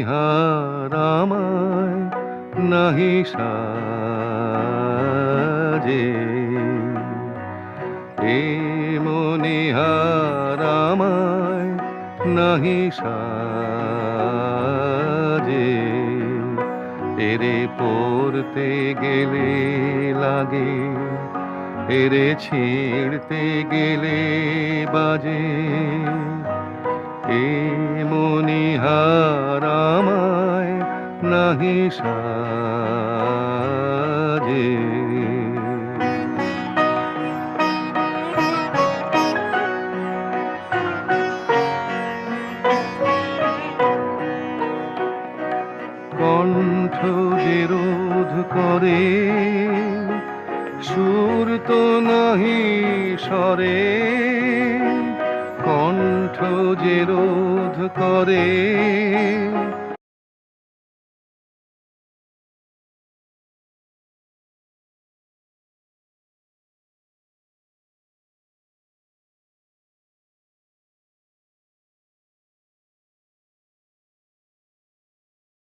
হারামায় নাহি সাজে, এ মনে হারামায় নাহি সাজে, এরে পড়তে গেলে লাগে, এরে ছিঁড়তে গেলে বাজে, এ মনিহারামায় নাহি সাজে। কণ্ঠ যে রোধ করে, সুর তো নাহি সরে, কণ্ঠ যে রোধ করে,